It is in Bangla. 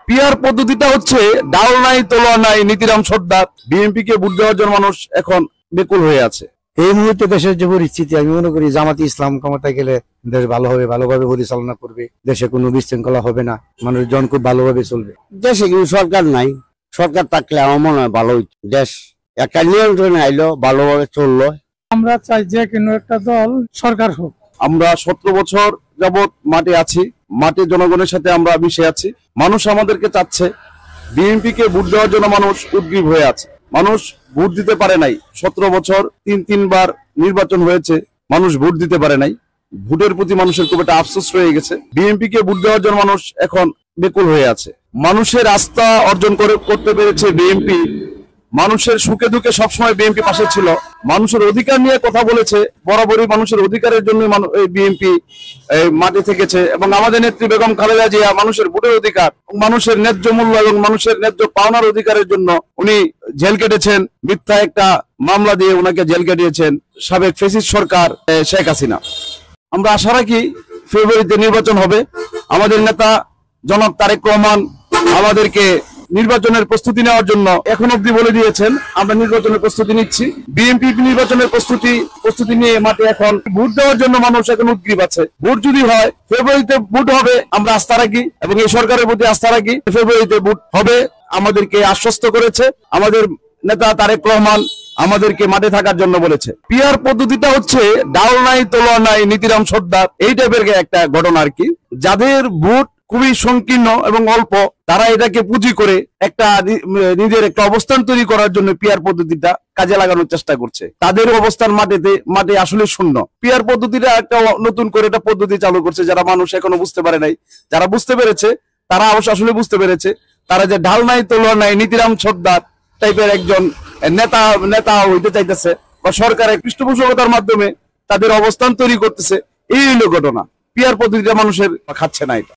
পিআর পদ্ধতিটা হচ্ছে ডাল নাই তোলা নাই নীতিরাম সর্দার। বিএনপি কে ভোট দেওয়ার জন্য মানুষ এখন বেকুল হয়ে আছে। এই মুহূর্তে দেশের যে পরিস্থিতি, আমি মনে করি জামাতি ইসলাম ক্ষমতায় গেলে দেশ ভালো হবে, ভালোভাবে পরিচালনা করবে, দেশে কোনো বিশৃঙ্খলা হবে না, মানুষজন খুব ভালোভাবে চলবে। দেশে কিন্তু সরকার নাই, সরকার থাকলে আমার মনে হয় ভালো হইতো। দেশ একটা নিয়ন্ত্রণে আইলো, ভালোভাবে চললো। আমরা চাই যে কোনো একটা দল সরকার হোক। আমরা 17 বছর যাবৎ মাঠে আছি, মাঠে জনগণের সাথে আমরা মিশে আছি। মানুষ আমাদেরকে চাচ্ছে, বিএনপি কে ভোট দেওয়ার জন্য মানুষ উদ্গ্রীব হয়ে আছে। মানুষ ভোট দিতে পারে নাই। 17 বছর তিনবার নির্বাচন হয়েছে, মানুষ ভোট দিতে পারে নাই। ভোটের প্রতি মানুষের খুব একটা আফসোস রয়ে গেছে। বিএনপি কে ভোট দেওয়ার জন্য মানুষ এখন বেকুল হয়ে আছে। মানুষের আস্থা অর্জন করতে পেরেছে বিএনপি। মানুষের সুখে দুঃখে সবসময় বিএনপি পাশে ছিল। মানুষের অধিকার নিয়ে কথা বলেছে, বরাবরই মানুষের অধিকারের জন্য বিএনপি মাঠে থেকেছে। এবং আমাদের নেত্রী বেগম খালেদা জিয়া মানুষের ভোটের অধিকার, মানুষের ন্যায্য মূল্য এবং মানুষের ন্যায্য পাওনার অধিকারের জন্য উনি জেল কেটেছেন। মিথ্যা একটা মামলা দিয়ে ওনাকে জেল কাটিয়েছেন সাবেক ফ্যাসিস্ট সরকার শেখ হাসিনা। আমরা আশা রাখি ফেব্রুয়ারিতে নির্বাচন হবে। আমাদের নেতা জনাব তারেক রহমান আমাদেরকে নির্বাচনের প্রস্তুতি নেওয়ার জন্য এখন অব্দি বলে দিয়েছেন, আমরা নির্বাচনের প্রস্তুতি নিচ্ছি। বিএনপি নির্বাচনের প্রস্তুতি নিয়ে মাঠে এখন ভোট দেওয়ার জন্য মানুষ এখন উদ্গ্রীব আছে। ভোট যদি হয় ফেব্রুয়ারিতে ভোট হবে, আমরা আস্থা রাখি এবং এই সরকারের প্রতি আস্থা রাখি। ফেব্রুয়ারিতে ভোট হবে আমাদেরকে আশ্বস্ত করেছে। আমাদের নেতা তারেক রহমান আমাদেরকে মাঠে থাকার জন্য বলেছে। পিআর পদ্ধতিটা হচ্ছে ডাল নাই তোলা নাই নীতিরাম সর্দার, এই টাইপের একটা ঘটনা আর কি। যাদের ভোট খুবই সংকীর্ণ এবং অল্প, তারা এটাকে পুঁজি করে একটা নিজের একটা অবস্থান তৈরি করার জন্য পিআর পদ্ধতিটা কাজে লাগানোর চেষ্টা করছে। তাদের অবস্থান মাঠে আসলে শূন্য। পিআর পদ্ধতিটা একটা নতুন করে একটা পদ্ধতি চালু করছে, যারা মানুষ এখনো বুঝতে পারে নাই। যারা বুঝতে পেরেছে তারা আসলে বুঝতে পেরেছে, তারা যে ঢাল নাই তোলা নাই নীতিরাম সর্দার টাইপের একজন নেতা হইতে চাইতেছে বা সরকারের পৃষ্ঠপোষকতার মাধ্যমে তাদের অবস্থান তৈরি করতেছে। এই হলো ঘটনা। পিআর পদ্ধতিটা মানুষের খাচ্ছে না এটা।